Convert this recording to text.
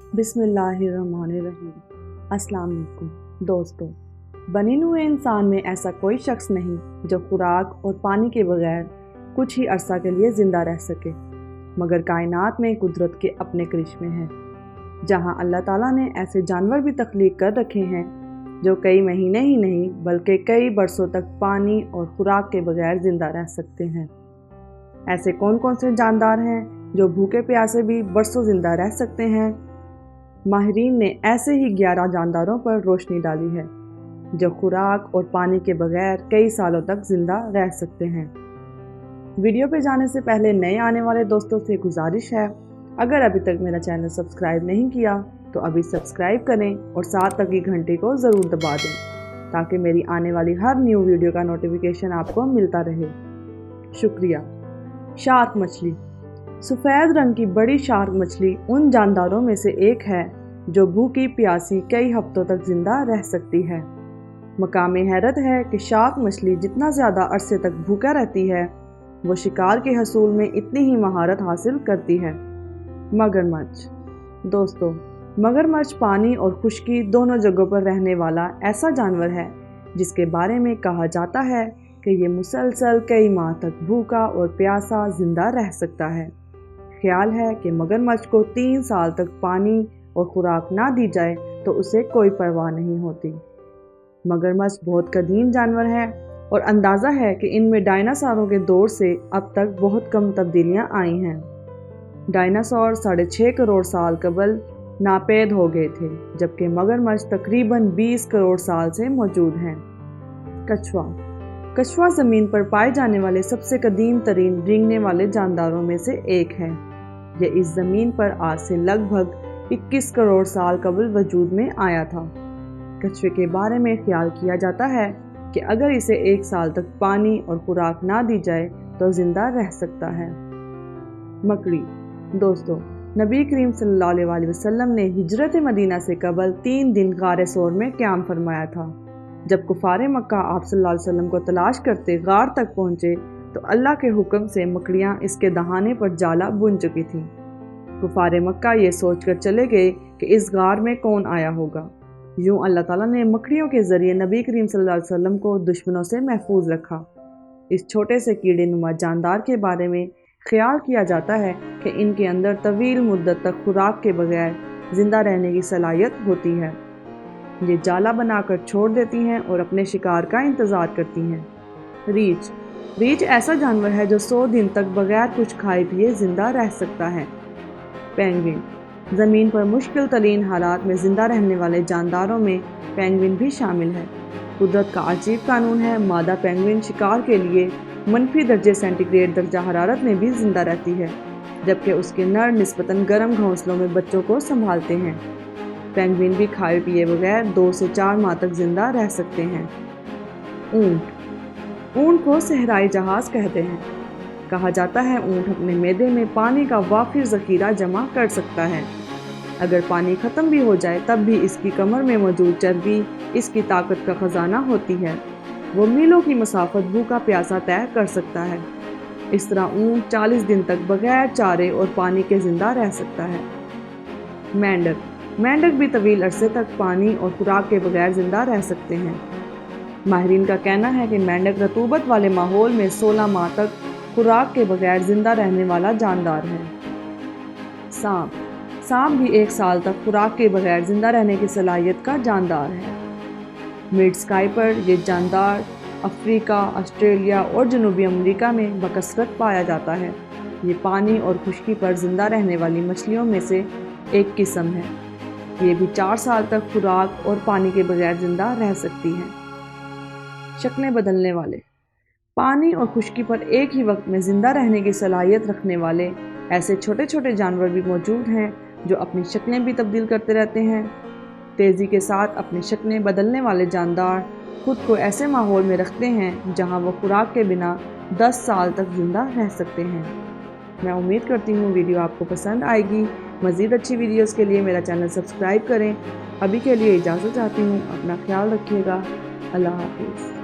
बिस्मिल्लाहिर्रहमानिर्रहीम। अस्सलाम वालेकुम दोस्तों, बनी हुए इंसान में ऐसा कोई शख्स नहीं जो खुराक और पानी के बगैर कुछ ही अरसा के लिए ज़िंदा रह सके, मगर कायनात में कुदरत के अपने करिश्मे हैं, जहां अल्लाह ताला ने ऐसे जानवर भी तख्लीक कर रखे हैं जो कई महीने ही नहीं बल्कि कई बरसों तक पानी और खुराक के बगैर ज़िंदा रह सकते हैं। ऐसे कौन कौन से जानदार हैं जो भूखे प्यासे भी बरसों ज़िंदा रह सकते हैं? माहिरीन ने ऐसे ही 11 जानदारों पर रोशनी डाली है जो खुराक और पानी के बगैर कई सालों तक ज़िंदा रह सकते हैं। वीडियो पे जाने से पहले नए आने वाले दोस्तों से गुजारिश है, अगर अभी तक मेरा चैनल सब्सक्राइब नहीं किया तो अभी सब्सक्राइब करें और साथ तक की घंटी को ज़रूर दबा दें ताकि मेरी आने वाली हर न्यू वीडियो का नोटिफिकेशन आपको मिलता रहे। शुक्रिया। शार्क मछली। सफ़ेद रंग की बड़ी शार्क मछली उन जानदारों में से एक है जो भूखी प्यासी कई हफ्तों तक ज़िंदा रह सकती है। मकाम हैरत है कि शार्क मछली जितना ज़्यादा अरसे तक भूखा रहती है वो शिकार के हसूल में इतनी ही महारत हासिल करती है। मगरमच्छ। दोस्तों, मगरमच्छ पानी और खुश्की दोनों जगहों पर रहने वाला ऐसा जानवर है जिसके बारे में कहा जाता है कि ये मुसलसल कई माह तक भूखा और प्यासा ज़िंदा रह सकता है। ख्याल है कि मगरमच्छ को 3 साल तक पानी और खुराक ना दी जाए तो उसे कोई परवाह नहीं होती। मगरमच्छ बहुत कदीम जानवर है और अंदाज़ा है कि इनमें डायनासोरों के दौर से अब तक बहुत कम तब्दीलियां आई हैं। डायनासोर 6.5 करोड़ साल कबल नापैद हो गए थे, जबकि मगरमच्छ तकरीबन 20 करोड़ साल से मौजूद हैं। कछुआ। कछुआ ज़मीन पर पाए जाने वाले सबसे कदीम तरीन रेंगने वाले जानदारों में से एक है। यह इस ज़मीन पर आज से लगभग 21 करोड़ साल कबल वजूद में आया था। कछुए के बारे में ख्याल किया जाता है कि अगर इसे 1 साल तक पानी और खुराक ना दी जाए तो ज़िंदा रह सकता है। मकड़ी। दोस्तों, नबी करीम सल्लल्लाहु अलैहि वसल्लम ने हिजरत मदीना से कबल 3 दिन गारे सौर में क़याम फरमाया था। जब कुफारे मक्का आप सल्लल्लाहु अलैहि वसल्लम को तलाश करते गार तक पहुँचे तो अल्लाह के हुक्म से मकड़ियाँ इसके दहाने पर जाला बुन चुकी थीं। कुफारे मक्का ये सोचकर चले गए कि इस गार में कौन आया होगा। यूँ अल्लाह ताला ने मकड़ियों के ज़रिए नबी करीम सल्लल्लाहु अलैहि वसल्लम को दुश्मनों से महफूज रखा। इस छोटे से कीड़े नुमा जानदार के बारे में ख्याल किया जाता है कि इनके अंदर तवील मुद्दत तक खुराक के बगैर ज़िंदा रहने की सलाहियत होती है। ये जाला बनाकर छोड़ देती हैं और अपने शिकार का इंतज़ार करती हैं। रीछ। रीछ ऐसा जानवर है जो 100 दिन तक बगैर कुछ खाए पिए ज़िंदा रह सकता है। पेंगुइन। ज़मीन पर मुश्किल तरीन हालात में ज़िंदा रहने वाले जानदारों में पेंगुइन भी शामिल है। कुदरत का अजीब कानून है, मादा पेंगुइन शिकार के लिए मनफी दर्जे सेंटीग्रेड दर्जा हरारत में भी ज़िंदा रहती है, जबकि उसके नर निस्बतन गर्म घोंसलों में बच्चों को संभालते हैं। पेंगुइन भी खाए पिए बगैर 2 से 4 माह तक ज़िंदा रह सकते हैं। ऊँट। ऊँट को सहराई जहाज़ कहते हैं। कहा जाता है ऊँट अपने मैदे में पानी का वाफिर ज़ख़ीरा जमा कर सकता है। अगर पानी ख़त्म भी हो जाए तब भी इसकी कमर में मौजूद चर्बी इसकी ताकत का ख़जाना होती है। वो मीलों की मसाफत भूखा प्यासा तय कर सकता है। इस तरह ऊँट 40 दिन तक बगैर चारे और पानी के ज़िंदा रह सकता है। मेंढक। मेंढक भी तवील अरसे तक पानी और खुराक के बगैर ज़िंदा रह सकते हैं। माहिरीन का कहना है कि मेंढक रतूबत वाले माहौल में 16 माह तक खुराक के बगैर ज़िंदा रहने वाला जानदार है। सांप। सांप भी 1 साल तक खुराक के बगैर ज़िंदा रहने की सलाहियत का जानदार है। मिड स्काई पर यह जानदार अफ्रीका, ऑस्ट्रेलिया और जनूबी अमेरिका में बकसरत पाया जाता है। ये पानी और खुश्की पर ज़िंदा रहने वाली मछलियों में से एक किस्म है। ये भी 4 साल तक खुराक और पानी के बगैर ज़िंदा रह सकती हैं। शक्लें बदलने वाले। पानी और खुश्की पर एक ही वक्त में ज़िंदा रहने की सलाहियत रखने वाले ऐसे छोटे छोटे जानवर भी मौजूद हैं जो अपनी शक्लें भी तब्दील करते रहते हैं। तेज़ी के साथ अपनी शक्लें बदलने वाले जानदार खुद को ऐसे माहौल में रखते हैं जहां वो खुराक के बिना 10 साल तक ज़िंदा रह सकते हैं। मैं उम्मीद करती हूँ वीडियो आपको पसंद आएगी। मज़ीद अच्छी वीडियोस के लिए मेरा चैनल सब्सक्राइब करें। अभी के लिए इजाज़त चाहती हूँ। अपना ख्याल रखिएगा। अल्लाह हाफिज़।